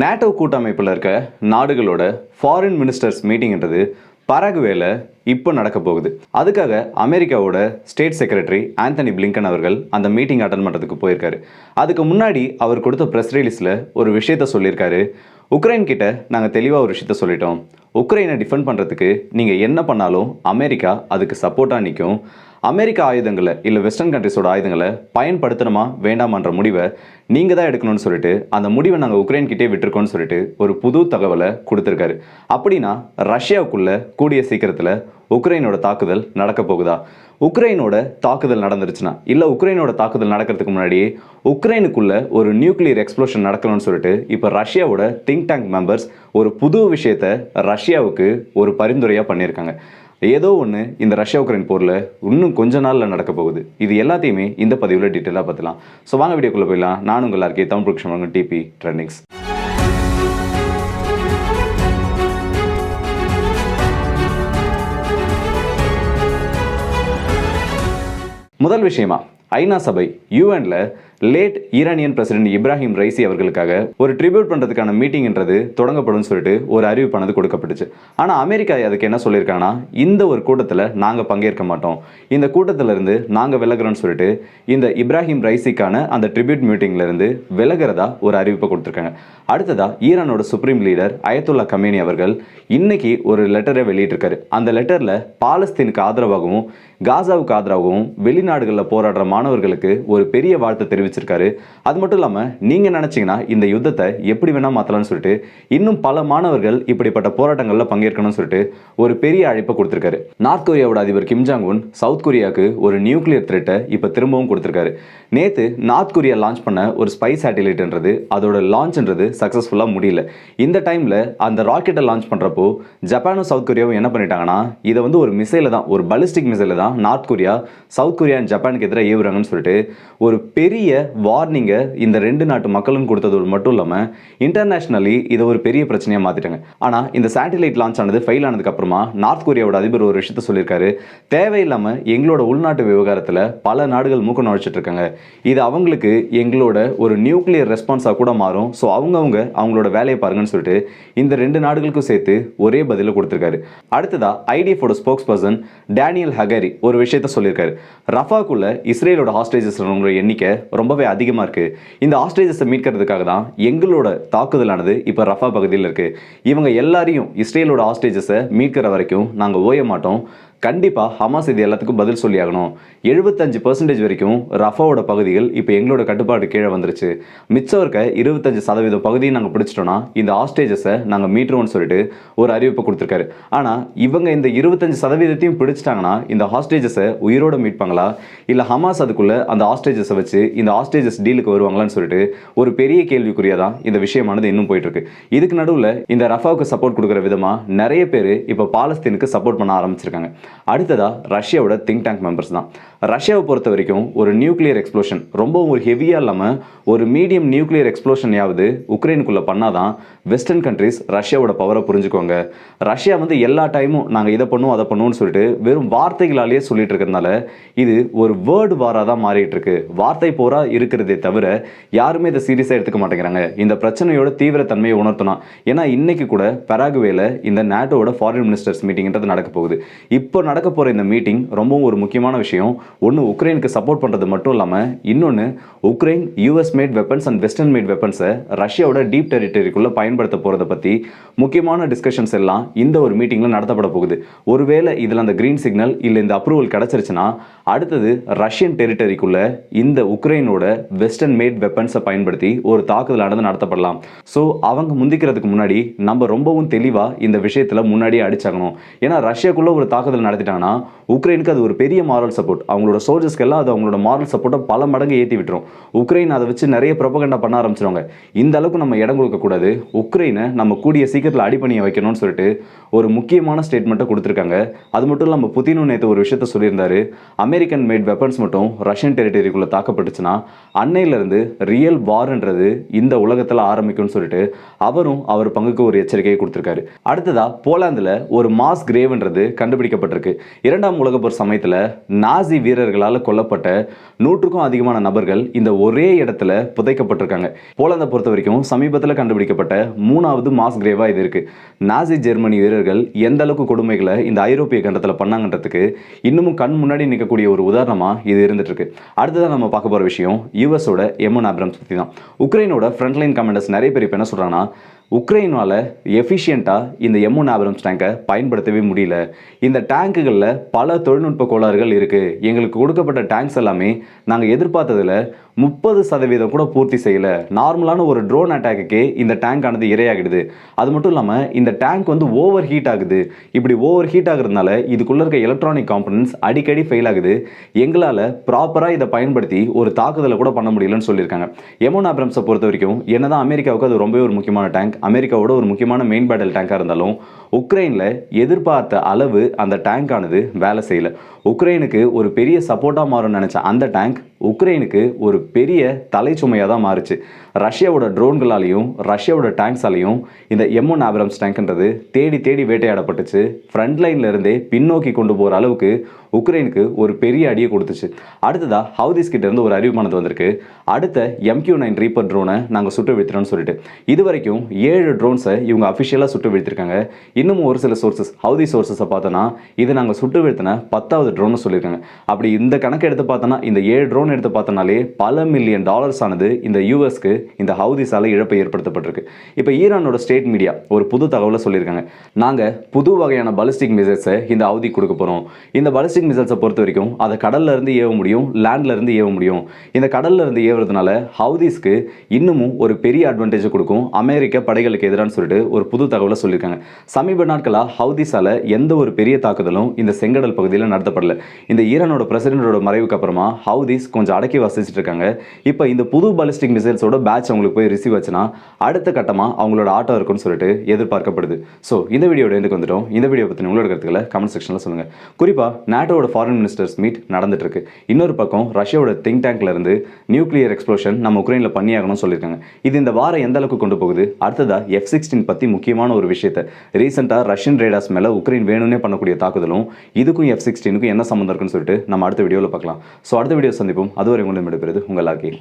NATO கூட்டமைப்பில் இருக்க நாடுகளோட ஃபாரின் மினிஸ்டர்ஸ் மீட்டிங்ன்றது பராகுவேல இப்போ நடக்க போகுது. அதுக்காக அமெரிக்காவோட ஸ்டேட் செக்ரட்டரி ஆந்தனி பிளிங்கன் அவர்கள் அந்த மீட்டிங் அட்டன் பண்ணுறதுக்கு போயிருக்காரு. அதுக்கு முன்னாடி அவர் கொடுத்த ப்ரெஸ் ரிலீஸில் ஒரு விஷயத்த சொல்லியிருக்காரு. உக்ரைன் கிட்ட நாங்கள் தெளிவாக ஒரு விஷயத்த சொல்லிட்டோம். உக்ரைனை டிஃபெண்ட் பண்ணுறதுக்கு நீங்கள் என்ன பண்ணாலும் அமெரிக்கா அதுக்கு சப்போர்ட்டாக நிற்கும். அமெரிக்கா ஆயுதங்களை இல்லை வெஸ்டர்ன் கண்ட்ரிஸோட ஆயுதங்களை பயன்படுத்தணுமா வேண்டாமான்ற முடிவை நீங்கள் தான் எடுக்கணும்னு சொல்லிட்டு அந்த முடிவை நாங்கள் உக்ரைன் கிட்டே விட்டுருக்கோம்னு சொல்லிட்டு ஒரு புது தகவலை கொடுத்துருக்காரு. அப்படின்னா ரஷ்யாவுக்குள்ள கூடிய சீக்கிரத்தில் உக்ரைனோட தாக்குதல் நடக்க போகுதா? உக்ரைனோட தாக்குதல் நடந்துருச்சுன்னா இல்லை உக்ரைனோட தாக்குதல் நடக்கிறதுக்கு முன்னாடியே உக்ரைனுக்குள்ள ஒரு நியூக்ளியர் எக்ஸ்ப்ளோஷன் நடக்கணும்னு சொல்லிட்டு இப்போ ரஷ்யாவோட திங்க் டேங்க் மெம்பர்ஸ் ஒரு புது விஷயத்தை ரஷ்யாவுக்கு ஒரு பரிந்துரையாக பண்ணியிருக்காங்க. ஏதோ ஒன்று இந்த ரஷ்யா உக்ரைன் போரில் இன்னும் கொஞ்ச நாளில் நடக்க போகுது. இது எல்லாத்தையுமே இந்த பதிவில் டீட்டெயிலாக பார்த்துலாம். ஸோ வாங்க வீடியோக்குள்ளே போயிடலாம். நான் உங்கள் எல்லாருக்கே தமிழ் புருஷன் டிபி ட்ரெண்டிங்ஸ். முதல் விஷயமா ஐநா சபை யூஎன்ல late Iranian president Ebrahim Raisi அவர்களுக்காக ஒரு ட்ரிபியூட் பண்ணுறதுக்கான மீட்டிங்ன்றது தொடங்கப்படும் சொல்லிட்டு ஒரு அறிவிப்பானது கொடுக்கப்பட்டுச்சு. ஆனால் அமெரிக்கா அதுக்கு என்ன சொல்லியிருக்காங்கன்னா, இந்த ஒரு கூட்டத்தில் நாங்கள் பங்கேற்க மாட்டோம், இந்த கூட்டத்திலிருந்து நாங்கள் விலகிறோம்னு சொல்லிட்டு இந்த இப்ராஹிம் ரைசிக்கான அந்த ட்ரிபியூட் மீட்டிங்லேருந்து விலகிறதா ஒரு அறிவிப்பை கொடுத்துருக்காங்க. அடுத்ததா ஈரானோட சுப்ரீம் லீடர் அயத்துல்லா கமேனி அவர்கள் இன்னைக்கு ஒரு லெட்டரை வெளியிட்டிருக்காரு. அந்த லெட்டரில் பாலஸ்தீனுக்கு ஆதரவாகவும் காசாவுக்கு ஆதரவாகவும் வெளிநாடுகளில் போராடுற மாணவர்களுக்கு ஒரு பெரிய வாழ்த்தை தெரிவிச்சிருக்காரு. அது மட்டும் இல்லாமல் நீங்கள் நினச்சிங்கன்னா இந்த யுத்தத்தை எப்படி வேணால் மாற்றலாம்னு சொல்லிட்டு இன்னும் பல மாணவர்கள் இப்படிப்பட்ட போராட்டங்களில் பங்கேற்கணும்னு சொல்லிட்டு ஒரு பெரிய அழைப்பை கொடுத்துருக்காரு. நார்த் கொரியாவோட அதிபர் கிம் ஜாங் உன் சவுத் கொரியாவுக்கு ஒரு நியூக்ளியர் த்ரெட்டை இப்போ திரும்பவும் கொடுத்துருக்காரு. நேற்று நார்த் கொரியா லான்ச் பண்ண ஒரு ஸ்பை சேட்டிலைட்ன்றது அதோட லான்ச்ன்றது சக்ஸஸ்ஃபுல்லாக முடியல. இந்த டைமில் அந்த ராக்கெட்டை லான்ச் பண்ணுறப்போ ஜப்பானும் சவுத் கொரியாவும் என்ன பண்ணிட்டாங்கன்னா, இதை வந்து ஒரு மிசைலை தான், ஒரு பலிஸ்டிக் மிசைலை தான் north Korea south Korea and ஜப்பானுக்கு எதிராக ஏவுறாங்கன்னு சொல்லிட்டு ஒரு பெரிய வார்னிங்கை இந்த ரெண்டு நாட்டு மக்களும் கொடுத்ததோடு மட்டும் இல்லாமல் இன்டர்நேஷனலி இதை ஒரு பெரிய பிரச்சனையாக மாற்றிட்டாங்க. ஆனால் இந்த சேட்டிலைட் லான்ச் ஆனது ஃபெயில் ஆனதுக்கு அப்புறமா நார்த் கொரியாவோட அதிபர் ஒரு விஷயத்த சொல்லியிருக்காரு. தேவையில்லாமல் எங்களோட உள்நாட்டு விவகாரத்தில் பல நாடுகள் மூக்க நுழைச்சிட்டு இருக்காங்க, இது அவங்களுக்கு எங்களோட ஒரு நியூக்ளியர் ரெஸ்பான்ஸாக கூட மாறும், ஸோ அவங்களோட வேலையை பாருங்கன்னு சொல்லிட்டு இந்த ரெண்டு நாடுகளுக்கும் சேர்த்து ஒரே பதிலை கொடுத்துருக்காரு. அடுத்ததா ஐடிஎஃபோட ஸ்போக்ஸ் பர்சன் டேனியல் ஹகரி ஒரு விஷயத்த சொல்லியிருக்காரு. ரஃபாக்குள்ள இஸ்ரேலோட ஹாஸ்டேஜஸ் எண்ணிக்கை ரொம்பவே அதிகமாக இருக்குது. இந்த ஹாஸ்டேஜஸை மீட்கிறதுக்காக தான் எங்களோட தாக்குதலானது இப்போ ரஃபா பகுதியில் இருக்குது. இவங்க எல்லாரையும் இஸ்ரேலோட ஹாஸ்டேஜஸை மீட்கிற வரைக்கும் நாங்கள் ஓய மாட்டோம். கண்டிப்பாக ஹமாஸ் இது எல்லாத்துக்கும் பதில் சொல்லி ஆகணும். 75% வரைக்கும் ரஃபாவோட பகுதிகள் இப்போ எங்களோட கட்டுப்பாடு கீழே வந்துருச்சு. மிச்சம் இருக்க 25% பகுதியை நாங்கள் பிடிச்சிட்டோன்னா இந்த ஹாஸ்டேஜஸை நாங்கள் மீட்டுருவோம்னு சொல்லிட்டு ஒரு அறிவிப்பை கொடுத்துருக்காரு. ஆனால் இவங்க இந்த 25% பிடிச்சிட்டாங்கன்னா இந்த ஹாஸ்டேஜஸை உயிரோடு மீட்பாங்களா, இல்லை ஹமாஸ் அதுக்குள்ளே அந்த ஹாஸ்டேஜஸை வச்சு இந்த ஹாஸ்டேஜஸ் டீலுக்கு வருவாங்களான்னு சொல்லிட்டு ஒரு பெரிய கேள்விக்குறியாக தான் இந்த விஷயமானது இன்னும் போயிட்டுருக்கு. இதுக்கு நடுவில் இந்த ரஃபாவுக்கு சப்போர்ட் கொடுக்குற விதமாக நிறைய பேர் இப்போ பாலஸ்தீனுக்கு சப்போர்ட் பண்ண ஆரம்பிச்சிருக்காங்க. அடுத்ததா ரஷ்யாவோட திங்க் டேங்க் மெம்பர்ஸ் தான். ரஷ்யாவை பொறுத்த வரைக்கும் ஒரு நியூக்ளியர் எக்ஸ்ப்ளோஷன் ரொம்ப ஒரு ஹெவியாக இல்லாமல் ஒரு மீடியம் நியூக்ளியர் எக்ஸ்ப்ளோஷனையாவது உக்ரைனுக்குள்ளே பண்ணாதான் வெஸ்டர்ன் கண்ட்ரிஸ் ரஷ்யாவோட பவரை புரிஞ்சுக்கோங்க. ரஷ்யா வந்து எல்லா டைமும் நாங்கள் இதை பண்ணுவோம் அதை பண்ணுவோம்னு சொல்லிட்டு வெறும் வார்த்தைகளாலேயே சொல்லிட்டு இருக்கிறதுனால இது ஒரு வேர்டு வாராக தான் மாறிட்டு இருக்கு. வார்த்தை போரா இருக்கிறதே தவிர யாருமே இதை சீரியஸாக எடுத்துக்க மாட்டேங்கிறாங்க. இந்த பிரச்சனையோட தீவிரத்தன்மையை உணர்த்தணும். ஏன்னா இன்னைக்கு கூட பராகுவேல இந்த நேட்டோட ஃபாரின் மினிஸ்டர்ஸ் மீட்டிங்ன்றது நடக்க போகுது. இப்போ நடக்க போகிற இந்த மீட்டிங் ரொம்பவும் ஒரு முக்கியமான விஷயம். ஒன்று உக்ரைனுக்கு சப்போர்ட் பண்ணுறது மட்டும் இல்லாமல் இன்னொன்று Ukraine US made weapons and western made வெப்பன்ஸை ரஷ்யாவோட டீப் டெரிட்டரிக்குள்ளே பயன்படுத்த போகிறத பற்றி முக்கியமான டிஸ்கஷன்ஸ் எல்லாம் இந்த ஒரு மீட்டிங்கில் நடத்தப்பட போகுது. ஒருவேளை இதில் அந்த கிரீன் சிக்னல் இல்லை இந்த அப்ரூவல் கிடச்சிருச்சுன்னா அடுத்தது ரஷ்யன் டெரிட்டரிக்குள்ளே இந்த உக்ரைனோட வெஸ்டர்ன் மேட் வெப்பன்ஸை பயன்படுத்தி ஒரு தாக்குதலானது நடத்தப்படலாம். ஸோ அவங்க முந்திக்கிறதுக்கு முன்னாடி நம்ம ரொம்பவும் தெளிவாக இந்த விஷயத்தில் முன்னாடியே அடிச்சாகணும். ஏன்னா ரஷ்யாக்குள்ளே ஒரு தாக்குதல் நடத்திட்டாங்கன்னா உக்ரைனுக்கு அது ஒரு பெரிய மாரல் சப்போர்ட். அவங்களோட சோல்ஜர்ஸ்க்கு எல்லாம் அது அவங்களோட மாரல் சப்போர்ட்டை பல மடங்கு ஏற்றி விட்டுரும். உக்ரைன் அதை வச்சு நிறைய ப்ரொபகண்டா பண்ண ஆரம்பிச்சிருவாங்க. இந்த அளவுக்கு நம்ம இடம் கொடுக்கக்கூடாது, உக்ரைனை நம்ம கூடிய சீக்கிரத்தில் அடிப்பணியை வைக்கணும்னு சொல்லிட்டு ஒரு முக்கியமான ஸ்டேட்மெண்ட்டை கொடுத்துருக்காங்க. அது மட்டும் இல்லாமல் புதினும் நேற்று ஒரு விஷயத்த சொல்லியிருந்தாரு. அமெரிக்கன் மேட் வெப்பன்ஸ் மட்டும் ரஷ்யன் டெரிட்டரிக்குள்ளே தாக்கப்பட்டுச்சுன்னா அன்னையிலிருந்து ரியல் வார்ன்றது இந்த உலகத்தில் ஆரம்பிக்கும்னு சொல்லிட்டு அவரும் அவர் பங்குக்கு ஒரு எச்சரிக்கையை கொடுத்துருக்காரு. அடுத்ததா போலாந்தில் ஒரு மாஸ் கிரேவ்ன்றது கண்டுபிடிக்கப்பட்டிருக்கு. 2ஆம் இரண்டாம் உலகப் போர் சமயத்தில் நாசி வீரர்களால் கொல்லப்பட்ட 100க்கும் அதிகமான நபர்கள் இந்த ஒரே இடத்துல புதைக்கப்பட்டிருக்காங்க. போலந்தை பொறுத்த வரைக்கும் சமீபத்தில் கண்டுபிடிக்கப்பட்ட 3வது மாஸ் கிரேவா இது இருக்கு. நாசி ஜெர்மனி வீரர்கள் எந்த அளவுக்கு கொடுமைகளை இந்த ஐரோப்பிய கண்டத்தில் பண்ணாங்கன்றதுக்கு இன்னமும் கண் முன்னாடி நிற்கக்கூடிய ஒரு உதாரணமா இது இருந்துட்டு இருக்கு. அடுத்ததான் நம்ம பார்க்க போற விஷயம் யுஎஸோட எமன் ஆப்ரம்ஸ் பற்றி தான். உக்ரைனோட ஃப்ரண்ட்லைன் கமாண்டர்ஸ் நிறைய பேர் இப்போ என்ன சொல்றாங்கன்னா, உக்ரைனால எஃபிஷியண்டாக இந்த M1 ஆப்ரம்ஸ் டேங்கை பயன்படுத்தவே முடியல. இந்த டேங்குகளில் பல தொழில்நுட்ப கோளாறுகள் இருக்குது. எங்களுக்கு கொடுக்கப்பட்ட டேங்க்ஸ் எல்லாமே நாங்கள் எதிர்பார்த்ததில் 30% கூட பூர்த்தி செய்யலை. நார்மலான ஒரு ட்ரோன் அட்டாக்குக்கே இந்த டேங்க் ஆனது இரையாகிடுது. அது மட்டும் இல்லாமல் இந்த டேங்க் வந்து ஓவர் ஹீட் ஆகுது. இப்படி ஓவர் ஹீட் ஆகுறதுனால இதுக்குள்ளே இருக்க எலக்ட்ரானிக் காம்பனன்ட்ஸ் அடிக்கடி ஃபெயில் ஆகுது. எங்களால் ப்ராப்பராக இதை பயன்படுத்தி ஒரு தாக்குதலை கூட பண்ண முடியலன்னு சொல்லியிருக்காங்க. M1 ஆப்ரம்ஸை பொறுத்த வரைக்கும் என்னதான் அமெரிக்காவுக்கு அது ரொம்பவே ஒரு முக்கியமான டேங்க், அமெரிக்காவோட ஒரு முக்கியமான மெயின் பேட்டல் டேங்காக இருந்தாலும் உக்ரைனில் எதிர்பார்த்த அளவு அந்த டேங்க் ஆனது வேலை செய்யலை. உக்ரைனுக்கு ஒரு பெரிய சப்போர்ட்டாக மாறும்னு நினச்ச அந்த டேங்க் உக்ரைனுக்கு ஒரு பெரிய தலைச்சுமையாக தான் மாறுச்சு. ரஷ்யாவோட ட்ரோன்களாலையும் ரஷ்யாவோட டேங்க்ஸாலையும் இந்த M1 ஆப்ரம்ஸ் டேங்க்ன்றது தேடி தேடி வேட்டையாடப்பட்டுச்சு. ஃப்ரண்ட் லைன்ல இருந்தே பின்னோக்கி கொண்டு போகிற அளவுக்கு உக்ரைனுக்கு ஒரு பெரிய அடியை கொடுத்துச்சு. அடுத்ததா ஹவுதிஸ் கிட்ட இருந்து ஒரு அறிவிப்பானது வந்திருக்கு. அடுத்த MQ-9 ரீப்பர் ட்ரோனை நாங்கள் சுட்டு வீழ்த்தினோம்னு சொல்லிட்டு இது வரைக்கும் 7 ட்ரோன்ஸை இவங்க அஃபிஷியலாக சுட்டு வீழ்த்திருக்காங்க. இன்னும் ஒரு சில சோர்சஸ் ஹவுதி சோர்சஸை பார்த்தோன்னா இது நாங்கள் சுட்டு வீழ்த்தின 10வது ட்ரோன்னு சொல்லியிருக்காங்க. அப்படி இந்த கணக்கு எடுத்து பார்த்தோன்னா இந்த 7 ட்ரோன் எடுத்து பார்த்தோன்னாலே பல மில்லியன் டாலர்ஸ் ஆனது இந்த யூஎஸ்க்கு இந்த ஹவுதிஸால இழப்பை ஏற்படுத்தப்பட்டிருக்கு. இப்போ ஈரானோட ஸ்டேட் மீடியா ஒரு புது தகவலை சொல்லியிருக்காங்க. நாங்கள் புது வகையான பாலிஸ்டிக் மிசைல்ஸை இந்த ஹவுதி கொடுக்க போகிறோம். இந்த பாலிஸ்டிக் மிசைல்ஸை பொறுத்த வரைக்கும் அதை கடல்ல இருந்து ஏவ முடியும், லேண்ட்ல இருந்து ஏவ முடியும். இந்த கடல்ல இருந்து ஏவுறதுனால ஹவுதிஸ்க்கு இன்னமும் ஒரு பெரிய அட்வான்டேஜ் கொடுக்கும் அமெரிக்க படைகளுக்கு எதிரான்னு சொல்லிட்டு ஒரு புது தகவலை சொல்லியிருக்காங்க. சமீப நாட்களாக ஹவுதிஸால எந்த ஒரு பெரிய தாக்குதலும் இந்த செங்கடல் பகுதியில் நடத்தப்படல. இந்த ஈரானோட பிரசிடென்டோட மறைவுக்கு அப்புறமா ஹவுதிஸ் கொஞ்சம் அடக்கி வசிச்சுட்டு இருக்காங்க. இப்போ இந்த புது பாலிஸ்டிக் மிசைல்ஸோட பேட்ச் அவங்களுக்கு போய் ரிசீவ் ஆச்சுன்னா அடுத்த கட்டமாக அவங்களோட ஆட்டம் இருக்குன்னு சொல்லிட்டு எதிர்பார்க்கப்படுது. ஸோ இந்த வீடியோட எதுக்கு வந்துட்டோம். இந்த வீடியோ பற்றி உங்களோட கருத்துக்களை கமெண்ட் செக்ஷனில் சொல்லுங்கள். குறிப்பாக நேட்டோட ஃபாரின் மினிஸ்டர்ஸ் மீட் நடந்துட்டு இருக்கு. இன்னொரு பக்கம் ரஷ்யாவோட திங்க் டேங்க்ல இருந்து நியூக்ளியர் எக்ஸ்ப்ளோஷன் நம்ம உக்ரைனில் பண்ணியாகணும்னு சொல்லியிருக்காங்க. இது இந்த வாரம் எந்த அளவுக்கு கொண்டு போகுது. அடுத்ததா F-16 பற்றி முக்கியமான ஒரு விஷயத்தை ரீசெண்டாக ரஷ்யன் ரேடார்ஸ் மேலே உக்ரைன் வேணும்னே பண்ணக்கூடிய தாக்குதலும் இதுக்கும் F-16க்கும் என்ன சம்மந்தம் இருக்குன்னு சொல்லிட்டு நம்ம அடுத்த வீடியோவில் பார்க்கலாம். ஸோ அடுத்த வீடியோ சந்திப்போம். அதுவரை உங்களை விடைபெறுவது உங்கள் ஆர்கே.